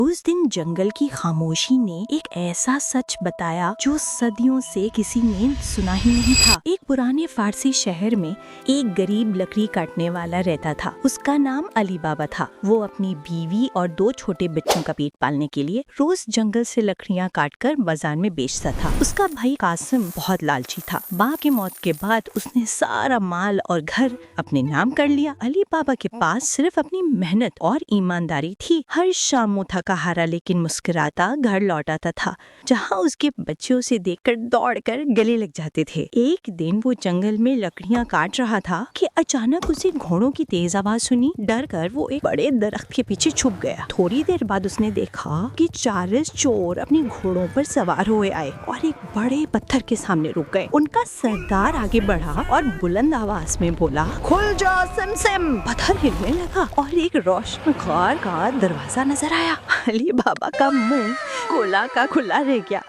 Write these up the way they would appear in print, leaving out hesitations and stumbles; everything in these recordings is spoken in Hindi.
उस दिन जंगल की खामोशी ने एक ऐसा सच बताया जो सदियों से किसी ने सुना ही नहीं था। एक पुराने फारसी शहर में एक गरीब लकड़ी काटने वाला रहता था। उसका नाम अली बाबा था। वो अपनी बीवी और 2 छोटे बच्चों का पेट पालने के लिए रोज जंगल से लकड़ियाँ काटकर बाजार में बेचता था। उसका भाई कासिम बहुत लालची था। बाप की मौत के बाद उसने सारा माल और घर अपने नाम कर लिया। अली बाबा के पास सिर्फ अपनी मेहनत और ईमानदारी थी। हर शाम वो थका हारा लेकिन मुस्कुराता घर लौटाता था, जहाँ उसके बच्चे उसे देखकर दौड़कर गले लग जाते थे। एक दिन वो जंगल में लकड़ियाँ काट रहा था कि अचानक उसे घोड़ों की तेज आवाज सुनी। डर कर वो एक बड़े दरख्त के पीछे छुप गया। थोड़ी देर बाद उसने देखा कि 4 चोर अपने घोड़ों पर सवार हुए आए और एक बड़े पत्थर के सामने रुक गए। उनका सरदार आगे बढ़ा और बुलंद आवाज में बोला, खुल जा सिमसिम। पत्थर हिलने लगा और एक रोशनदार का दरवाजा नजर आया। अली बाबा का मुंह खुला का खुला रह गया।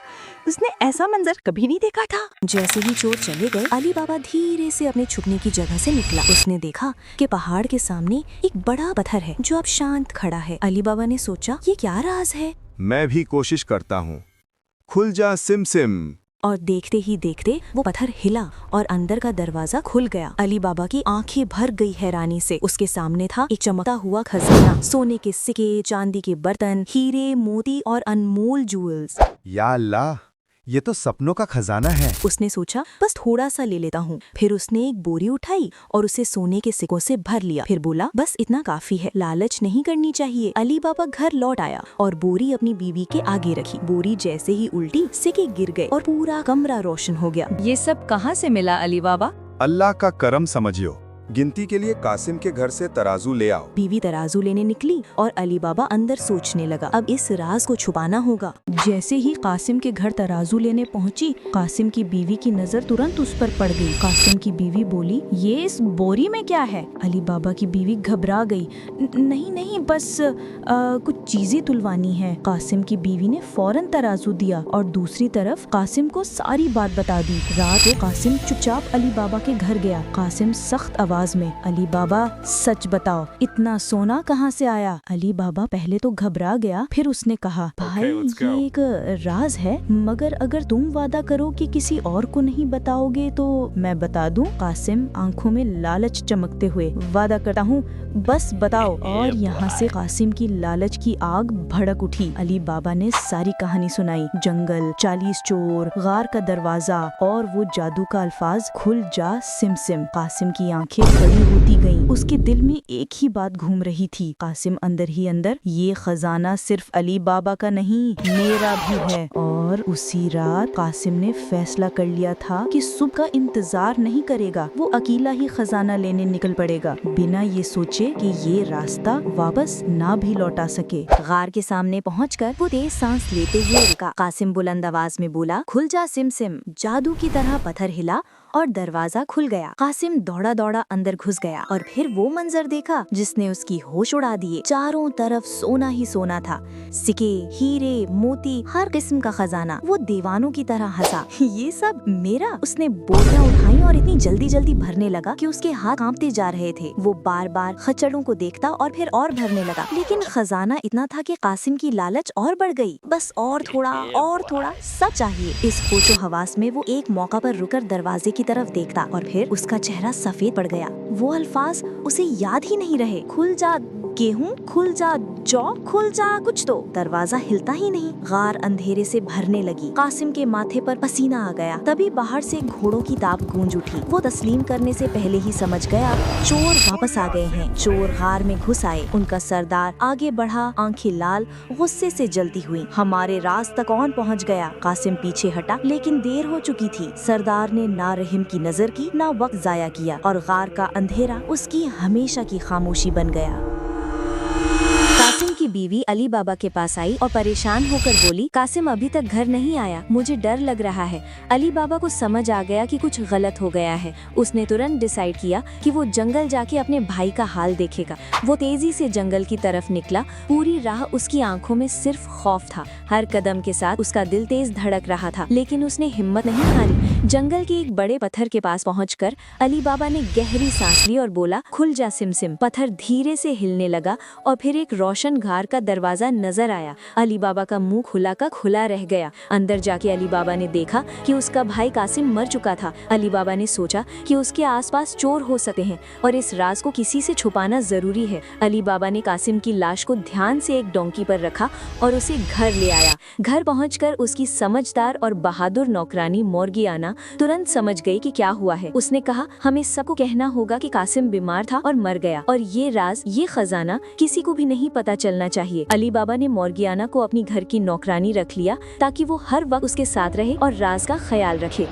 उसने ऐसा मंजर कभी नहीं देखा था। जैसे ही चोर चले गए, अली बाबा धीरे से अपने छुपने की जगह से निकला। उसने देखा कि पहाड़ के सामने एक बड़ा पत्थर है जो अब शांत खड़ा है। अली बाबा ने सोचा, ये क्या राज है? मैं भी कोशिश करता हूँ। खुल जा सिमसिम। और देखते ही देखते वो पत्थर हिला और अंदर का दरवाजा खुल गया। अली बाबा की आंखें भर गई हैरानी से। उसके सामने था एक चमकता हुआ खजाना, सोने के सिक्के, चांदी के बर्तन, हीरे, मोती और अनमोल ज्वेल्स। या अल्लाह, ये तो सपनों का खजाना है। उसने सोचा, बस थोड़ा सा ले लेता हूँ। फिर उसने एक बोरी उठाई और उसे सोने के सिक्कों से भर लिया। फिर बोला, बस इतना काफी है, लालच नहीं करनी चाहिए। अली बाबा घर लौट आया और बोरी अपनी बीवी के आगे रखी। बोरी जैसे ही उल्टी, सिक्के गिर गए और पूरा कमरा रोशन हो गया। ये सब कहाँ से मिला अली बाबा? अल्लाह का करम समझियो। गिनती के लिए कासिम के घर से तराजू ले आओ। बीवी तराजू लेने निकली और अली बाबा अंदर सोचने लगा, अब इस राज को छुपाना होगा। जैसे ही कासिम के घर तराजू लेने पहुंची, कासिम की बीवी की नजर तुरंत उस पर पड़ गई। कासिम की बीवी बोली, ये इस बोरी में क्या है? अली बाबा की बीवी घबरा गई। नहीं बस कुछ चीजें तुलवानी है। कासिम की बीवी ने फौरन तराजू दिया और दूसरी तरफ कासिम को सारी बात बता दी। रात को कासिम चुपचाप अली बाबा के घर गया। कासिम सख्त आवाज में, अली बाबा सच बताओ, इतना सोना कहाँ से आया? अली बाबा पहले तो घबरा गया, फिर उसने कहा, भाई ये एक राज है, मगर अगर तुम वादा करो कि किसी और को नहीं बताओगे तो मैं बता दूं। कासिम आंखों में लालच चमकते हुए, वादा करता हूँ, बस बताओ। और यहाँ से कासिम की लालच की आग भड़क उठी। अली बाबा ने सारी कहानी सुनाई। जंगल, 40 चोर, गार का दरवाजा और वो जादू का अल्फाज, खुल जा सिमसिम। कासिम की आंखें बड़ी होती गईं। उसके दिल में एक ही बात घूम रही थी। कासिम अंदर ही अंदर, ये खजाना सिर्फ अली बाबा का नहीं, मेरा भी है। और उसी रात कासिम ने फैसला कर लिया था कि सुबह का इंतजार नहीं करेगा, वो अकेला ही खजाना लेने निकल पड़ेगा, बिना ये सोचे कि ये रास्ता वापस ना भी लौटा सके। गार के सामने पहुंचकर वो तेज सांस लेते हुए रुका। कासिम बुलंद आवाज में बोला, खुल जा सिमसिम। जादू की तरह पत्थर हिला और दरवाजा खुल गया। कासिम दौड़ा दौड़ा अंदर घुस गया और फिर वो मंजर देखा जिसने उसकी होश उड़ा दिए। चारों तरफ सोना ही सोना था, सिक्के, हीरे, मोती, हर किस्म का खजाना। वो दीवानों की तरह हंसा, ये सब मेरा। उसने बोरियां उठाई और इतनी जल्दी जल्दी भरने लगा कि उसके हाथ कांपते जा रहे थे। वो बार बार खच्चरों को देखता और फिर और भरने लगा, लेकिन खजाना इतना था कि कासिम की लालच और बढ़ गई। बस और थोड़ा सब चाहिए। इस होशो हवास में वो एक मौका पर रुकर दरवाजे की तरफ देखता और फिर उसका चेहरा सफेद पड़ गया। वो अल्फाज उसे याद ही नहीं रहे। खुल जा गेहूं, खुल जा जौ, खुल जा कुछ तो। दरवाजा हिलता ही नहीं। गार अंधेरे से भरने लगी। कासिम के माथे पर पसीना आ गया। तभी बाहर से घोड़ों की ताप गूंज उठी। वो तस्लीम करने से पहले ही समझ गया, चोर वापस आ गए हैं। चोर गार में घुस आए। उनका सरदार आगे बढ़ा, आंखें लाल, गुस्से से जलती हुई। हमारे राज तक कौन पहुंच गया? कासिम पीछे हटा, लेकिन देर हो चुकी थी। सरदार ने ना रहम की नजर की, ना वक्त जाया किया और गार का अंधेरा उसकी हमेशा की खामोशी बन गया। कासिम की बीवी अली बाबा के पास आई और परेशान होकर बोली, कासिम अभी तक घर नहीं आया, मुझे डर लग रहा है। अली बाबा को समझ आ गया कि कुछ गलत हो गया है। उसने तुरंत डिसाइड किया कि वो जंगल जाके अपने भाई का हाल देखेगा। वो तेजी से जंगल की तरफ निकला। पूरी राह उसकी आंखों में सिर्फ खौफ था। हर कदम के साथ उसका दिल तेज धड़क रहा था, लेकिन उसने हिम्मत नहीं हारी। जंगल के एक बड़े पत्थर के पास पहुंचकर अली बाबा ने गहरी सांस ली और बोला, खुल जा सिमसिम। पत्थर धीरे से हिलने लगा और फिर एक रोशन घर का दरवाजा नजर आया। अली बाबा का मुंह खुला का खुला रह गया। अंदर जाके अली बाबा ने देखा कि उसका भाई कासिम मर चुका था। अली बाबा ने सोचा कि उसके आसपास चोर हो सकते हैं और इस राज को किसी से छुपाना जरूरी है। अली बाबा ने कासिम की लाश को ध्यान से एक डोंकी पर रखा और उसे घर ले आया। घर पहुंचकर उसकी समझदार और बहादुर नौकरानी मोर्गियाना तुरंत समझ गई कि क्या हुआ है। उसने कहा, हमें सबको कहना होगा कि कासिम बीमार था और मर गया और ये राज, ये खजाना किसी को भी नहीं पता चलना चाहिए। अली बाबा ने मोर्गियाना को अपनी घर की नौकरानी रख लिया ताकि वो हर वक्त उसके साथ रहे और राज का ख्याल रखे।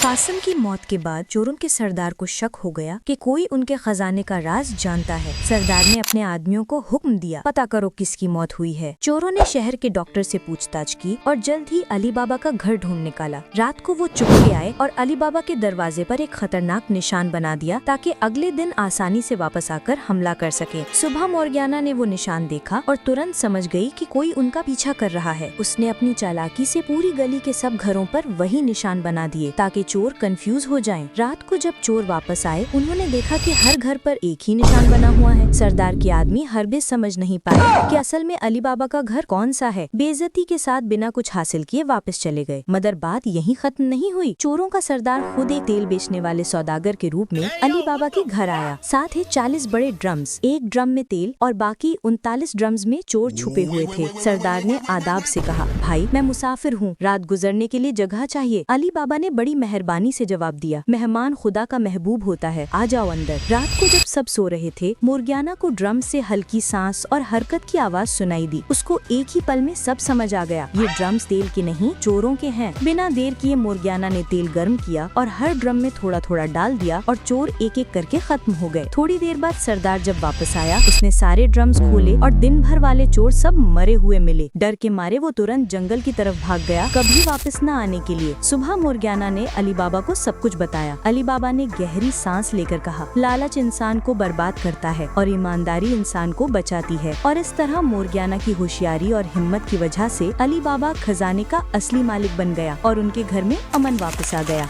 कासिम की मौत के बाद चोरों के सरदार को शक हो गया कि कोई उनके खजाने का राज जानता है। सरदार ने अपने आदमियों को हुक्म दिया, पता करो किसकी मौत हुई है। चोरों ने शहर के डॉक्टर से पूछताछ की और जल्द ही अली बाबा का घर ढूंढ निकाला। रात को वो चुपके आए और अली बाबा के दरवाजे पर एक खतरनाक निशान बना दिया ताकि अगले दिन आसानी से वापस आकर हमला कर सके। सुबह मोर्गियाना ने वो निशान देखा और तुरंत समझ गई कि कोई उनका पीछा कर रहा है। उसने अपनी चालाकी से पूरी गली के सब घरों पर वही निशान बना दिए ताकि चोर कंफ्यूज हो जाएं। रात को जब चोर वापस आए, उन्होंने देखा कि हर घर पर एक ही निशान बना हुआ है। सरदार के आदमी हरगिज समझ नहीं पाए कि असल में अली बाबा का घर कौन सा है। बेइज्जती के साथ बिना कुछ हासिल किए वापस चले गए। मगर बात यहीं खत्म नहीं हुई। चोरों का सरदार खुद एक तेल बेचने वाले सौदागर के रूप में अली बाबा के घर आया। साथ ही 40 बड़े ड्रम्स, एक ड्रम में तेल और बाकी 39 ड्रम्स में चोर छुपे हुए थे। सरदार ने आदाब से कहा, भाई मैं मुसाफिर हूँ, रात गुजरने के लिए जगह चाहिए। अली बाबा ने बड़ी मेहरबानी से जवाब दिया, मेहमान खुदा का महबूब होता है, आ जाओ अंदर। रात को जब सब सो रहे थे, मोर्गियाना को ड्रम से हल्की सांस और हरकत की आवाज सुनाई दी। उसको एक ही पल में सब समझ आ गया, ये ड्रम्स तेल के नहीं, चोरों के हैं। बिना देर किए मोर्गियाना ने तेल गर्म किया और हर ड्रम में थोड़ा थोड़ा डाल दिया और चोर एक एक करके खत्म हो गए। थोड़ी देर बाद सरदार जब वापस आया, उसने सारे ड्रम्स खोले और दिन भर वाले चोर सब मरे हुए मिले। डर के मारे वो तुरंत जंगल की तरफ भाग गया, कभी वापस न आने के लिए। सुबह मोर्गियाना ने अली बाबा को सब कुछ बताया। अली बाबा ने गहरी सांस लेकर कहा, लालच इंसान को बर्बाद करता है और ईमानदारी इंसान को बचाती है। और इस तरह मोर्गियाना की होशियारी और हिम्मत की वजह से अली बाबा खजाने का असली मालिक बन गया और उनके घर में अमन वापस आ गया।